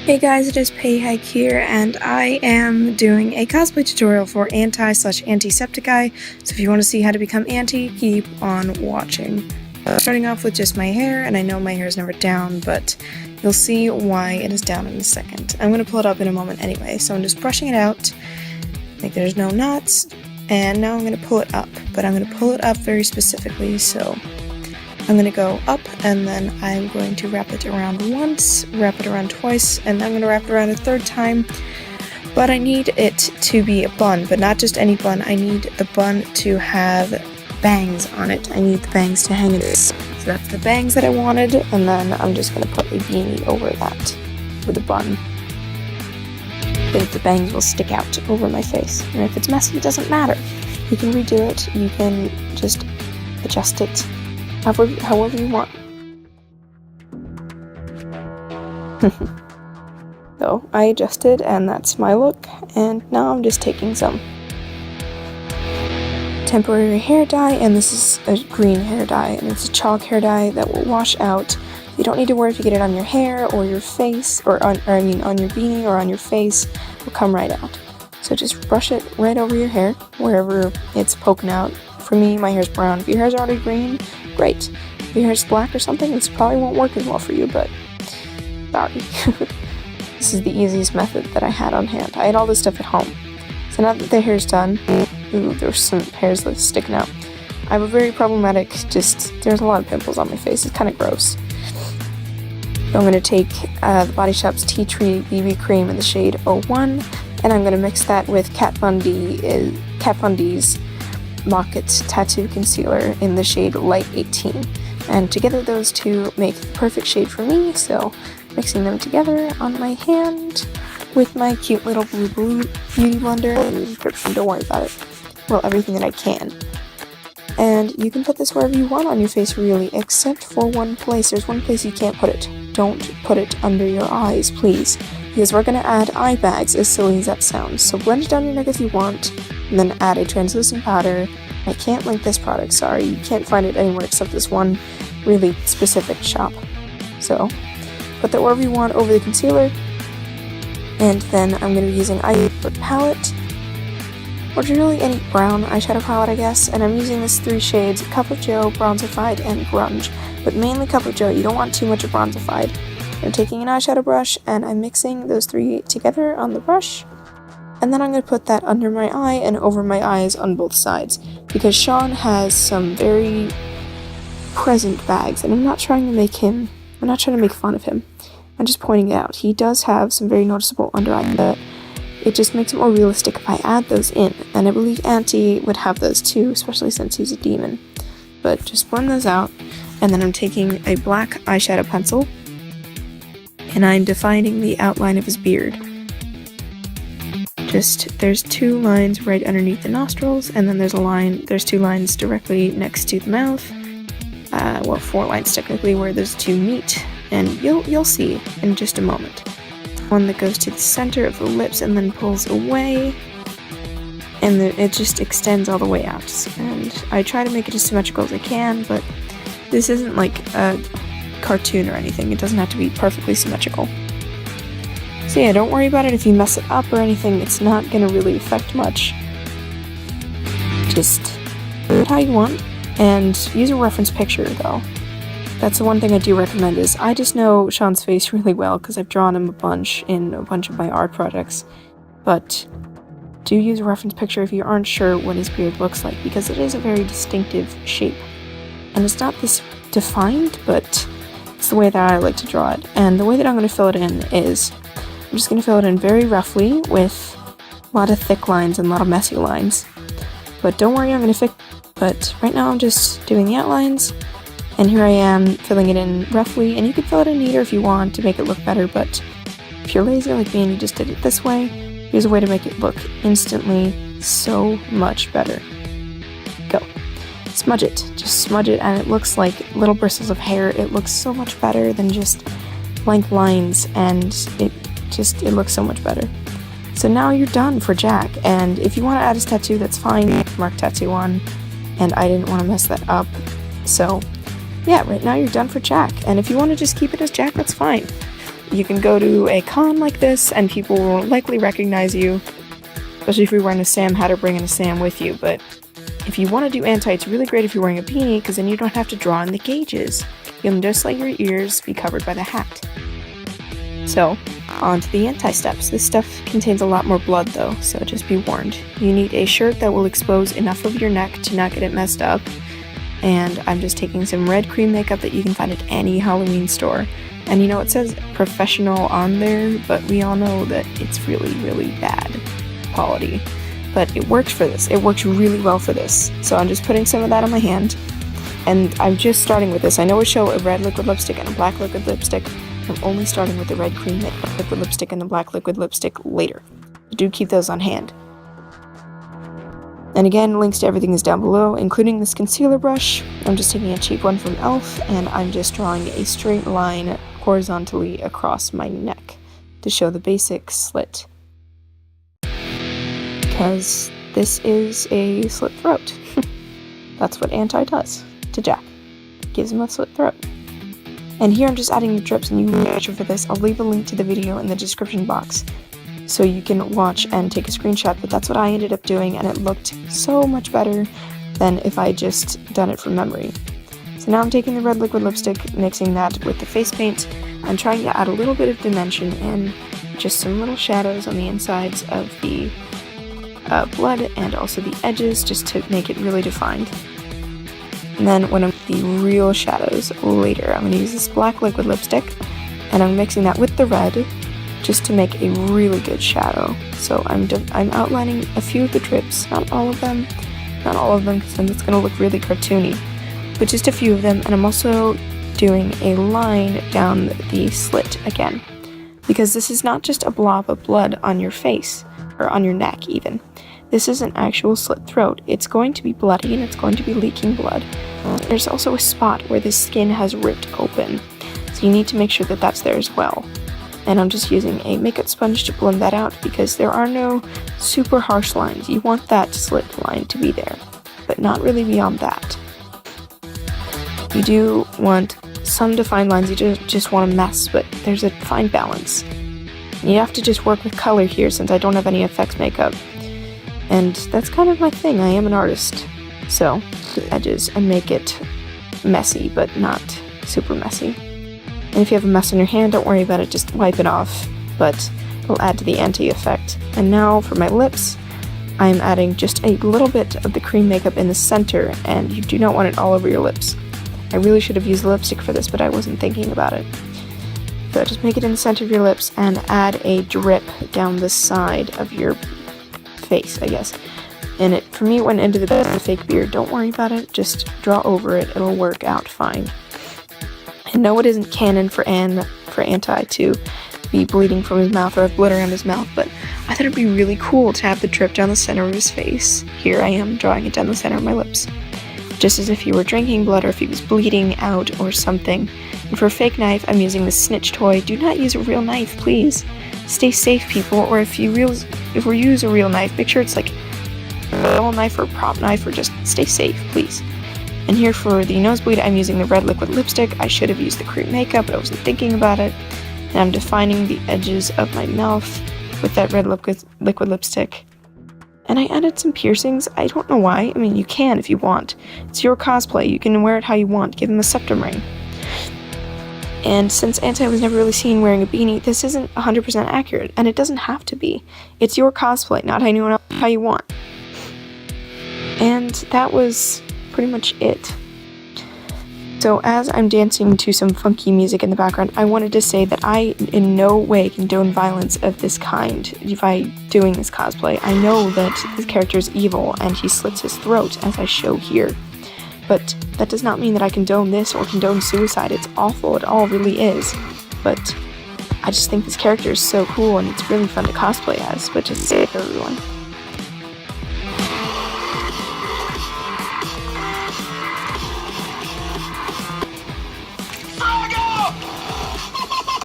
Hey guys, it is Peyhag here, and I am doing a cosplay tutorial for Antisepticeye, so if you want to see how to become Anti, keep on watching. Starting off with just my hair, and I know my hair is never down, but you'll see why it is down in a second. I'm going to pull it up in a moment anyway, so I'm just brushing it out, like there's no knots, and now I'm going to pull it up, but I'm going to pull it up very specifically, so I'm going to go up, and then I'm going to wrap it around once, wrap it around twice, and then I'm going to wrap it around a third time. But I need it to be a bun, but not just any bun. I need the bun to have bangs on it. I need the bangs to hang in it. So that's the bangs that I wanted, and then I'm just going to put a beanie over that with a bun. Then the bangs will stick out over my face. And if it's messy, it doesn't matter. You can redo it. You can just adjust it however you want. So I adjusted, and that's my look, and now I'm just taking some temporary hair dye, and this is a green hair dye, and it's a chalk hair dye that will wash out. You don't need to worry if you get it on your hair or your face, on your beanie or on your face. It'll come right out. So just brush it right over your hair, wherever it's poking out. For me, my hair's brown. If your hair's already green, great. If your hair's black or something, this probably won't work as well for you, but sorry. This is the easiest method that I had on hand. I had all this stuff at home. So now that the hair's done, ooh, there's some hairs that's sticking out. I have a very problematic, there's a lot of pimples on my face. It's kind of gross. So I'm going to take the Body Shop's Tea Tree BB Cream in the shade 01, and I'm going to mix that with Kat Von D's Locket Tattoo Concealer in the shade Light 18. And together those two make the perfect shade for me, so mixing them together on my hand with my cute little blue beauty blender and the description, don't worry about it. Well, everything that I can. And you can put this wherever you want on your face, really, except for one place. There's one place you can't put it. Don't put it under your eyes, please, because we're going to add eye bags, as silly as that sounds. So blend it down your neck if you want, and then add a translucent powder. I can't link this product, sorry, you can't find it anywhere except this one really specific shop. So put that wherever you want over the concealer, and then I'm going to be using eyeshadow palette, or really any brown eyeshadow palette, I guess, and I'm using this 3 shades, Cup of Joe, Bronzified, and Grunge, but mainly Cup of Joe. You don't want too much of Bronzified. I'm taking an eyeshadow brush, and I'm mixing those 3 together on the brush, and then I'm going to put that under my eye and over my eyes on both sides, because Sean has some very present bags, and I'm not trying to make fun of him. I'm just pointing it out. He does have some very noticeable under eye, but it just makes it more realistic if I add those in, and I believe Anti would have those too, especially since he's a demon. But just blend those out, and then I'm taking a black eyeshadow pencil, and I'm defining the outline of his beard. There's 2 lines right underneath the nostrils, and then there's 2 lines directly next to the mouth. Well, 4 lines technically, where those 2 meet, and you'll see in just a moment. One that goes to the center of the lips and then pulls away, and it just extends all the way out. And I try to make it as symmetrical as I can, but this isn't like a cartoon or anything. It doesn't have to be perfectly symmetrical. So yeah, don't worry about it if you mess it up or anything. It's not going to really affect much. Just do it how you want, and use a reference picture though. That's the one thing I do recommend. Is I just know Sean's face really well because I've drawn him a bunch in a bunch of my art projects, but do use a reference picture if you aren't sure what his beard looks like, because it is a very distinctive shape, and it's not this defined, but it's the way that I like to draw it. And the way that I'm going to fill it in is I'm just going to fill it in very roughly with a lot of thick lines and a lot of messy lines. But don't worry, but right now I'm just doing the outlines, and here I am filling it in roughly, and you can fill it in neater if you want to make it look better, but if you're lazy like me and you just did it this way, here's a way to make it look instantly so much better. Go. Smudge it. Just smudge it, and it looks like little bristles of hair. It looks so much better than just blank lines, and it looks so much better. So now you're done for Jack, and if you want to add his tattoo, that's fine. Mark tattoo on, and I didn't want to mess that up. So yeah, right now you're done for Jack, and if you want to just keep it as Jack, that's fine. you can go to a con like this and people will likely recognize you, especially if you're wearing a Sam hat or bringing a Sam with you. But if you want to do anti, it's really great if you're wearing a beanie, because then you don't have to draw in the gauges. You can just let your ears be covered by the hat. So, on to the anti-steps. This stuff contains a lot more blood though, so just be warned. You need a shirt that will expose enough of your neck to not get it messed up. And I'm just taking some red cream makeup that you can find at any Halloween store. And you know, it says professional on there, but we all know that it's really, really bad quality. But it works for this. It works really well for this. So I'm just putting some of that on my hand. And I'm just starting with this. I know we show a red liquid lipstick and a black liquid lipstick. I'm only starting with the red cream liquid lipstick and the black liquid lipstick later. Do keep those on hand. And again, links to everything is down below, including this concealer brush. I'm just taking a cheap one from e.l.f. and I'm just drawing a straight line horizontally across my neck to show the basic slit. Because this is a slit throat. That's what anti does to Jack. Gives him a slit throat. And here I'm just adding the drips, and you can make sure for this. I'll leave a link to the video in the description box so you can watch and take a screenshot, but that's what I ended up doing, and it looked so much better than if I just done it from memory. So now I'm taking the red liquid lipstick, mixing that with the face paint. I'm trying to add a little bit of dimension and just some little shadows on the insides of the blood and also the edges, just to make it really defined. And then when I'm the real shadows later, I'm going to use this black liquid lipstick, and I'm mixing that with the red just to make a really good shadow. So I'm outlining a few of the drips, not all of them, because then it's going to look really cartoony, but just a few of them. And I'm also doing a line down the slit again, because this is not just a blob of blood on your face, or on your neck even. This is an actual slit throat. It's going to be bloody and it's going to be leaking blood. There's also a spot where the skin has ripped open, so you need to make sure that that's there as well. And I'm just using a makeup sponge to blend that out, because there are no super harsh lines. You want that slit line to be there, but not really beyond that. You do want some defined lines, you just want to mess, but there's a fine balance. You have to just work with color here, since I don't have any effects makeup. And that's kind of my thing. I am an artist. So, the edges and make it messy, but not super messy. And if you have a mess on your hand, don't worry about it, just wipe it off. But it'll add to the anti-effect. And now for my lips, I'm adding just a little bit of the cream makeup in the center, and you do not want it all over your lips. I really should have used lipstick for this, but I wasn't thinking about it. So just make it in the center of your lips and add a drip down the side of your face, I guess. And it, for me, it went into the fake beard. Don't worry about it, just draw over it, it'll work out fine. And no, it isn't canon for anti to be bleeding from his mouth or have blood around his mouth, but I thought it'd be really cool to have the drip down the center of his face. Here I am drawing it down the center of my lips, just as if he were drinking blood or if he was bleeding out or something. And for a fake knife, I'm using the snitch toy. Do not use a real knife, please. Stay safe, people. Or if we use a real knife, make sure it's like a real knife or a prop knife, or just stay safe, please. And here for the nosebleed, I'm using the red liquid lipstick. I should have used the cream makeup, but I wasn't thinking about it. And I'm defining the edges of my mouth with that red liquid lipstick. And I added some piercings. I don't know why. I mean, you can if you want. It's your cosplay. You can wear it how you want. Give him a septum ring. And since Anti was never really seen wearing a beanie, this isn't 100% accurate, and it doesn't have to be. It's your cosplay, not how you want. And that was pretty much it. So as I'm dancing to some funky music in the background, I wanted to say that I in no way condone violence of this kind by doing this cosplay. I know that this character is evil and he slits his throat, as I show here. But that does not mean that I condone this or condone suicide. It's awful, it all really is. But I just think this character is so cool and it's really fun to cosplay as, but just say it to everyone.